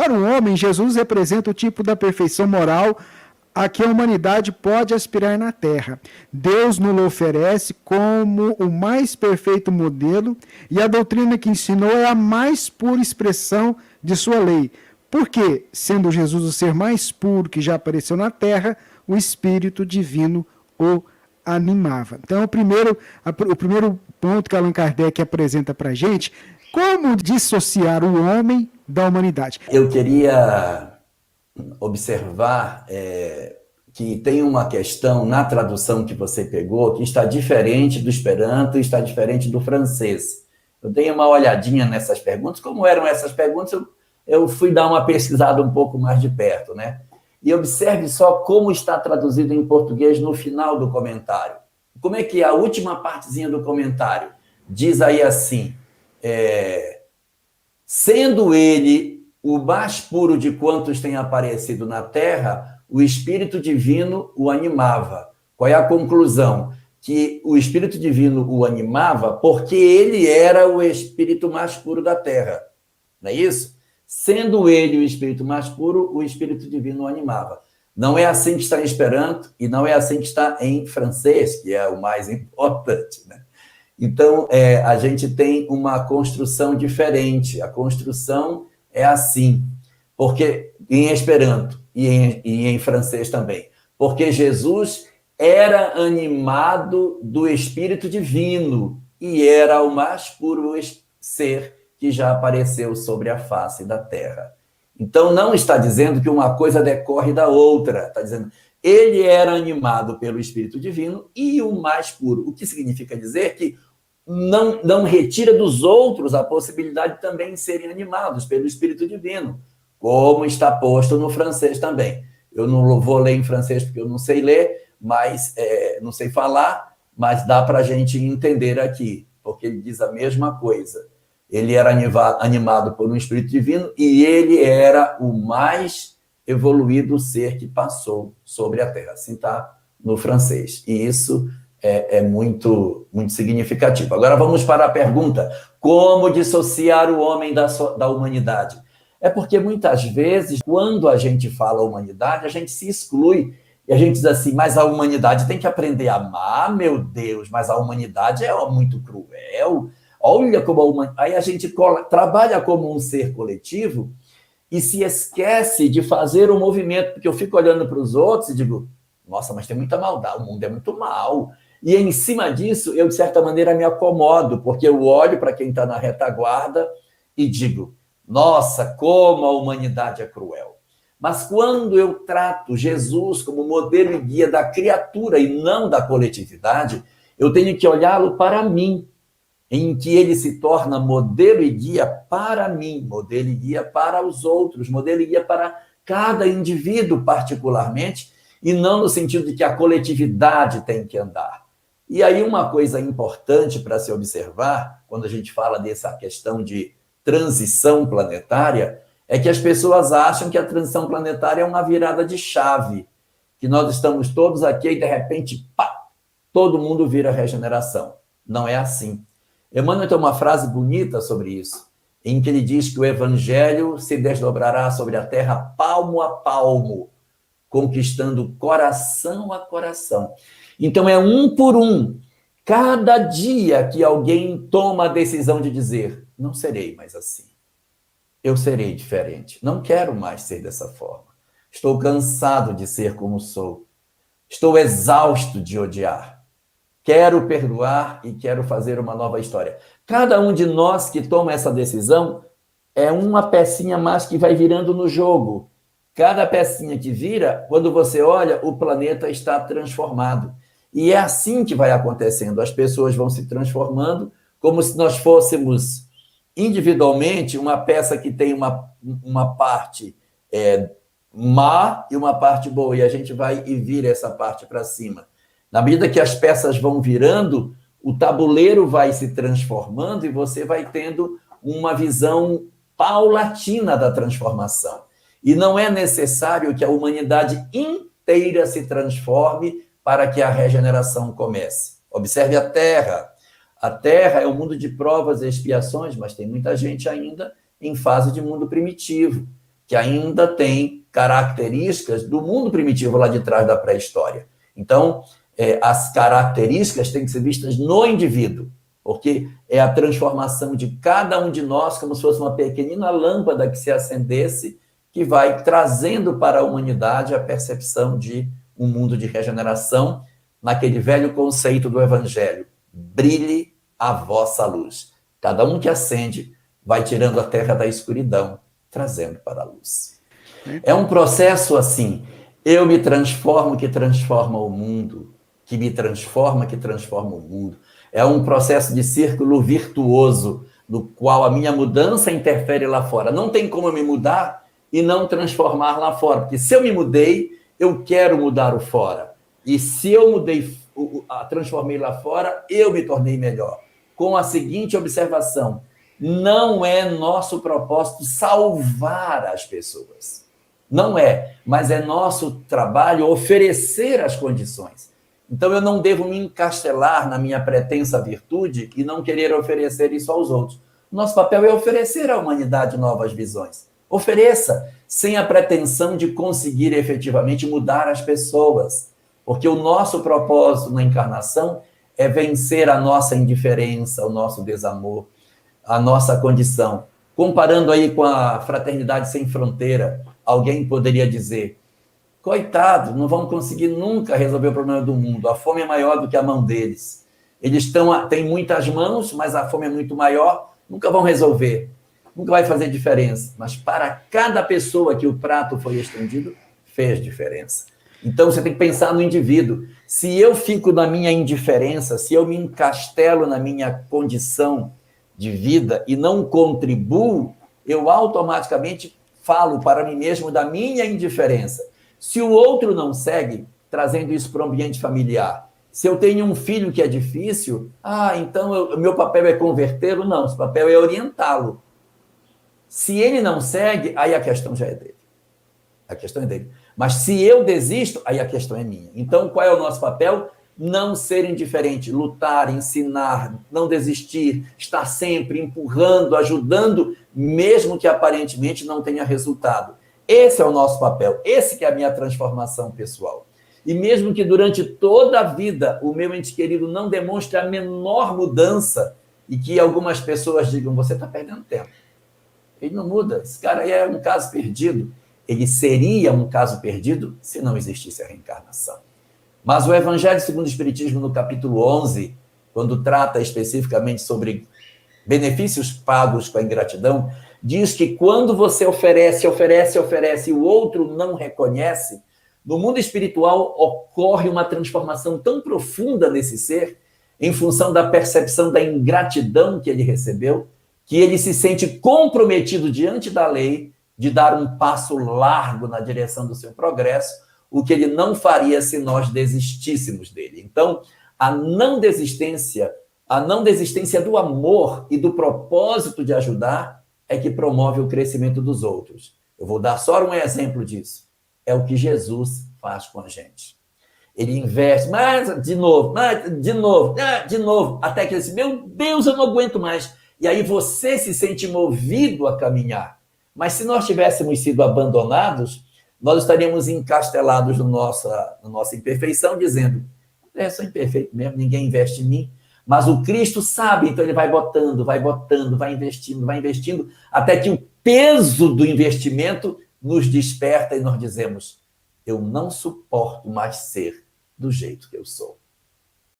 Para o homem, Jesus representa o tipo da perfeição moral a que a humanidade pode aspirar na Terra. Deus nos oferece como o mais perfeito modelo e a doutrina que ensinou é a mais pura expressão de sua lei. Porque, sendo Jesus o ser mais puro que já apareceu na Terra, o Espírito Divino o animava. Então, o primeiro ponto que Allan Kardec apresenta para a gente, como dissociar o homem da humanidade. Eu queria observar que tem uma questão na tradução que você pegou que está diferente do Esperanto e está diferente do francês. Eu dei uma olhadinha nessas perguntas. Como eram essas perguntas, eu fui dar uma pesquisada um pouco mais de perto, né? E observe só como está traduzido em português no final do comentário. Como é que a última partezinha do comentário diz aí assim, sendo ele o mais puro de quantos têm aparecido na Terra, o Espírito Divino o animava. Qual é a conclusão? Que o Espírito Divino o animava porque ele era o Espírito mais puro da Terra. Não é isso? Sendo ele o Espírito mais puro, o Espírito Divino o animava. Não é assim que está em Esperanto e não é assim que está em francês, que é o mais importante, né? Então, a gente tem uma construção diferente. A construção é assim, porque em Esperanto e em francês também, porque Jesus era animado do Espírito Divino e era o mais puro ser que já apareceu sobre a face da terra. Então, não está dizendo que uma coisa decorre da outra, está dizendo ele era animado pelo Espírito Divino e o mais puro, o que significa dizer que não retira dos outros a possibilidade de também serem animados pelo Espírito Divino, como está posto no francês também. Eu não vou ler em francês porque eu não sei ler, mas não sei falar, mas dá para a gente entender aqui, porque ele diz a mesma coisa. Ele era animado por um Espírito Divino e ele era o mais evoluído ser que passou sobre a Terra. Assim está no francês. E isso é muito, muito significativo. Agora vamos para a pergunta: como dissociar o homem da humanidade? É porque muitas vezes, quando a gente fala humanidade, a gente se exclui e a gente diz assim, mas a humanidade tem que aprender a amar, meu Deus, mas a humanidade é muito cruel. Olha como a humanidade... Aí a gente trabalha como um ser coletivo e se esquece de fazer um movimento, porque eu fico olhando para os outros e digo, nossa, mas tem muita maldade, o mundo é muito mal. E em cima disso, eu, de certa maneira, me acomodo, porque eu olho para quem está na retaguarda e digo, nossa, como a humanidade é cruel. Mas quando eu trato Jesus como modelo e guia da criatura e não da coletividade, eu tenho que olhá-lo para mim, em que ele se torna modelo e guia para mim, modelo e guia para os outros, modelo e guia para cada indivíduo particularmente, e não no sentido de que a coletividade tem que andar. E aí uma coisa importante para se observar, quando a gente fala dessa questão de transição planetária, é que as pessoas acham que a transição planetária é uma virada de chave, que nós estamos todos aqui e de repente, pá, todo mundo vira regeneração. Não é assim. Emmanuel tem uma frase bonita sobre isso, em que ele diz que o evangelho se desdobrará sobre a terra palmo a palmo, conquistando coração a coração. Então é um por um. Cada dia que alguém toma a decisão de dizer, não serei mais assim, eu serei diferente, não quero mais ser dessa forma, estou cansado de ser como sou, estou exausto de odiar, quero perdoar e quero fazer uma nova história. Cada um de nós que toma essa decisão é uma pecinha mais que vai virando no jogo. Cada pecinha que vira, quando você olha, o planeta está transformado. E é assim que vai acontecendo. As pessoas vão se transformando como se nós fôssemos individualmente uma peça que tem uma parte má e uma parte boa. E a gente vai e vira essa parte para cima. Na medida que as peças vão virando, o tabuleiro vai se transformando e você vai tendo uma visão paulatina da transformação. E não é necessário que a humanidade inteira se transforme para que a regeneração comece. Observe a Terra. A Terra é um mundo de provas e expiações, mas tem muita gente ainda em fase de mundo primitivo, que ainda tem características do mundo primitivo lá de trás da pré-história. Então, as características têm que ser vistas no indivíduo, porque é a transformação de cada um de nós como se fosse uma pequenina lâmpada que se acendesse, que vai trazendo para a humanidade a percepção de um mundo de regeneração, naquele velho conceito do Evangelho: brilhe a vossa luz. Cada um que acende vai tirando a terra da escuridão, trazendo para a luz. É um processo assim: eu me transformo, que transforma o mundo, que me transforma, que transforma o mundo. É um processo de círculo virtuoso, no qual a minha mudança interfere lá fora. Não tem como eu me mudar e não transformar lá fora, porque se eu me mudei, eu quero mudar o fora. E se eu mudei, transformei lá fora, eu me tornei melhor. Com a seguinte observação: não é nosso propósito salvar as pessoas. Não é, mas é nosso trabalho oferecer as condições. Então, eu não devo me encastelar na minha pretensa virtude e não querer oferecer isso aos outros. Nosso papel é oferecer à humanidade novas visões. Ofereça, sem a pretensão de conseguir efetivamente mudar as pessoas. Porque o nosso propósito na encarnação é vencer a nossa indiferença, o nosso desamor, a nossa condição. Comparando aí com a Fraternidade Sem Fronteira, alguém poderia dizer: coitado, não vão conseguir nunca resolver o problema do mundo. A fome é maior do que a mão deles. Eles têm muitas mãos, mas a fome é muito maior. Nunca vão resolver. Nunca vai fazer diferença. Mas para cada pessoa que o prato foi estendido, fez diferença. Então você tem que pensar no indivíduo. Se eu fico na minha indiferença, se eu me encastelo na minha condição de vida e não contribuo, eu automaticamente falo para mim mesmo da minha indiferença. Se o outro não segue, trazendo isso para o ambiente familiar, se eu tenho um filho que é difícil, então meu papel é convertê-lo? Não, esse papel é orientá-lo. Se ele não segue, aí a questão já é dele. A questão é dele. Mas se eu desisto, aí a questão é minha. Então, qual é o nosso papel? Não ser indiferente, lutar, ensinar, não desistir, estar sempre empurrando, ajudando, mesmo que aparentemente não tenha resultado. Esse é o nosso papel, esse que é a minha transformação pessoal. E mesmo que durante toda a vida o meu ente querido não demonstre a menor mudança e que algumas pessoas digam: você está perdendo tempo. Ele não muda, esse cara aí é um caso perdido. Ele seria um caso perdido se não existisse a reencarnação. Mas o Evangelho segundo o Espiritismo, no capítulo 11, quando trata especificamente sobre benefícios pagos com a ingratidão, diz que quando você oferece e o outro não reconhece, no mundo espiritual ocorre uma transformação tão profunda nesse ser, em função da percepção da ingratidão que ele recebeu, que ele se sente comprometido diante da lei de dar um passo largo na direção do seu progresso, o que ele não faria se nós desistíssemos dele. Então, a não desistência do amor e do propósito de ajudar é que promove o crescimento dos outros. Eu vou dar só um exemplo disso. É o que Jesus faz com a gente. Ele investe, de novo, até que ele diz: meu Deus, eu não aguento mais. E aí você se sente movido a caminhar. Mas se nós tivéssemos sido abandonados, nós estaríamos encastelados na nossa imperfeição, dizendo: sou imperfeito mesmo, ninguém investe em mim. Mas o Cristo sabe, então ele vai botando, vai investindo, até que o peso do investimento nos desperta e nós dizemos: eu não suporto mais ser do jeito que eu sou.